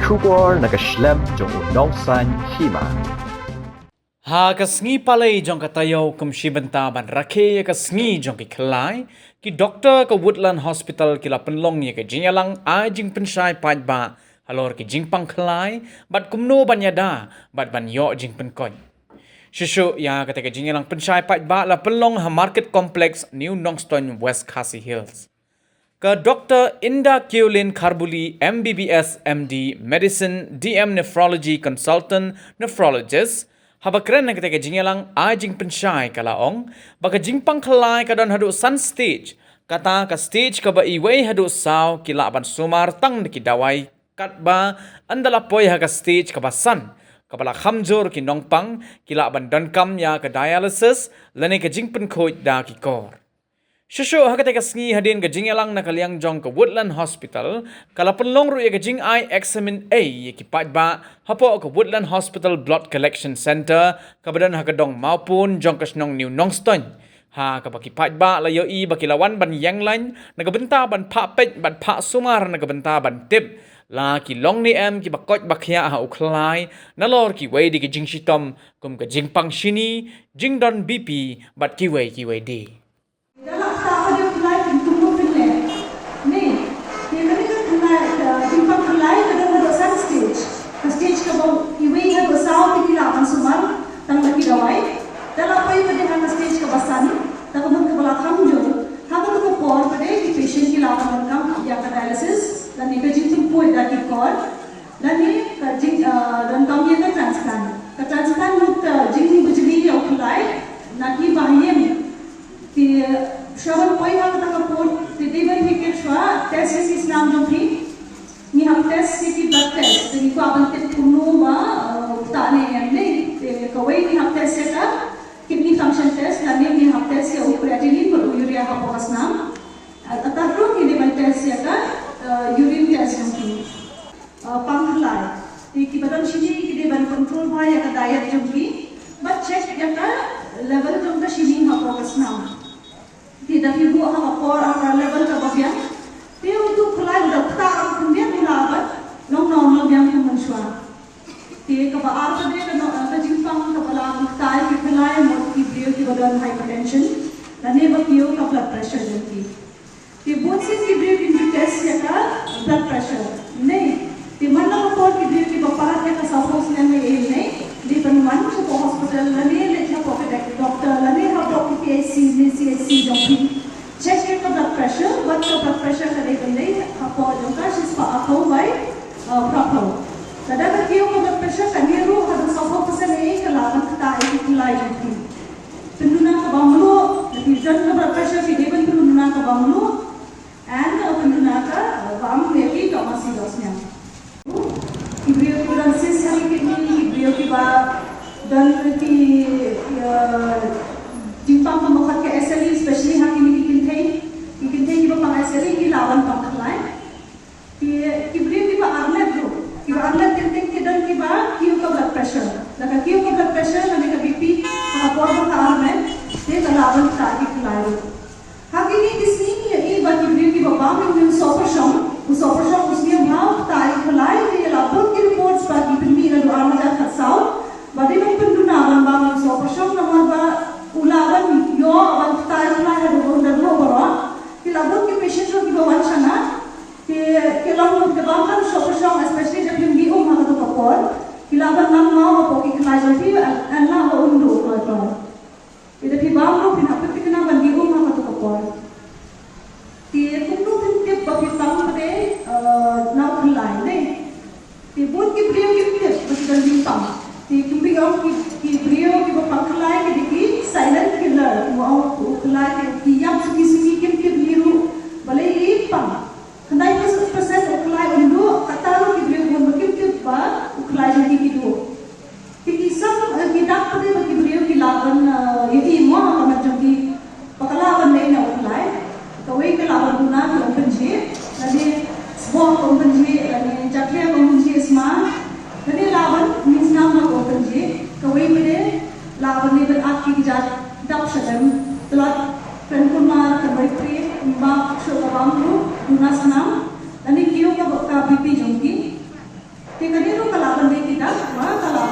Shubor nakaslem jong unongsan hima. Ha kasngi palay jong katayaw kum shibanta ban rakhe kasngi jong ki khlai ki doctor ka Woodland Hospital kila penlong ye ka jinyalang a jing pensai paj ba halor ki jing pang khlai bat kumno ban yada bat ban yo jing penkoy Shushu ya kata ka jinyalang pensai paj ba la penlong ha market complex New Nongston West Khasi Hills Ka Dr. Inda Keolin Kharbuli, MBBS, MD, Medicine, DM Nephrology Consultant, Nephrologist, habakren na kita jingalang ajing pensyai kalaong, baka jingpang kalay kadon hadu sun stage, kata ka stage ka ba iway hadu saw kilaban sumar tang nikidaway katba andalapoy ha ka stage ka ba sun, kapala khamjor kinongpang kilaban donkam ya ka dialysis, lani ka jingpen koit da ki kor. Shushu hakate kasngi hadin ka jingalang na kaliang jong ka Woodland Hospital kalapunlong ru ka jing I examine A ki ba hapo ka Woodland Hospital Blood Collection Center kabadan hakadong maupun jong kasnong New Nongston ha kapaki ba layo I bakilawan ban yanglan nagabenta ban papet ban pa sumar nagabenta ban tip la ki long ni em ki bakot bakya ha uklai nalor ki way di ki jing shitom kum ka jing pang shini jing don BP bat ki way di stage ka bang iwi ha basaw ti kila kan suman tang laki dawai dala pay pa din ang stage ka basan ta ko ka bala khamjo ha ko ko por pa de ki patient kila kan kam ya ka dialysis dan ni ka jing po da ki kor dan ni ka jing dan kam ye ka transplant mut jing ni bujli ya khulai na ki bahiyem ti shawan pay ha ka por ti divan hi ke shwa test is nam jo thi ni हम टेस्ट से की blood test तो इनको अपन ते पुनो मा उताने हमने कवई ni हम टेस्ट से का किडनी फंक्शन टेस्ट लाने ni हम टेस्ट से क्रिएटिनिन और यूरिया हापोकस नाम अतः रो ni लेवल टेस्ट से का यूरिन टेस्ट हम की पंखलाई ये की बदन शिनी की लेवल कंट्रोल भाई या का डाइट जो की बट चेक या का लेवल जो का शिनी हापोकस नाम ती दफी वो हम और लेवल का बबिया ते untuk kelai udah tak kemudian dilawan nong yang mensuah te ka baar ka de ka jingpang ka bala tai ki kelai mo ki brio ki badan hypertension lane ba kiyo ka blood pressure jati te both se ki brio ki test ya ka blood pressure nahi te manna ko ki brio ki bapar ya ka suppose ne nahi di penuman ko hospital lane lekha ko doctor lane ha ko PSC ne CSC joki check your blood pressure, but your blood pressure ka level apo yung ka sis pa ako by proper. Kada ka kiyo blood pressure kaniro hadu sa ho kasi nei kalaban ka ai kulai jiti. Penuna ka banglo, division ka blood pressure ki level penuna ka banglo and penuna ka bang neki ka masih dosnya. Ibrio ki dan sis hari kini ibrio ki ba dan ki jimpang pemakat ke SLE especially hari ini ikin thay iba pang SLE ki lawan pang khlai ki brio ki ba arlet kinting ki dan ki ba kiyo ka blood pressure laka kiyo ka blood pressure na ka BP ha por ba ka armet te ka lawan ka ki khlai hari ini disni ye ba ki brio ki ba ba min sopershom usniya bhav tai khlai te labot ki reports ba ki bimi na do armaja khasaw ba de ban penduna ban ba sopershom na ba ulawan yo awan tai khlai ha do na do ba labot के पेशेंट जो की बवाल छना के लोग के बाहर shop specially जब हम भी उमा तो कपोर कि लाबन नाम मां हो की खलाई जो भी अन्ना हो उंडो तो इधर भी बाम लो बिना पे कितना बंदी उमा तो कपोर ते कुनु दिन के बफी तंग पे ना खलाई नहीं ते बोल की प्रियो की बस जल्दी पा ते कुबी गांव की प्रियो की बफा खलाई के दिखी साइलेंट किलर वो खलाई की या सुकी के bale ipang kanai persen uklai undu kataru ki beliau membuat ba uklai jadi kidu kisam kitab pada bagi beliau ki laban yedi mo amat jadi pakalaban lain na uklai kawai ke laban guna ki open je nadi small open je nadi jakya open je smart nadi laban means nam na open je kawai pada laban ni berat ki jat dap shadam telat penkumar kawai Te kanino kalaban dai kita, ma kalaban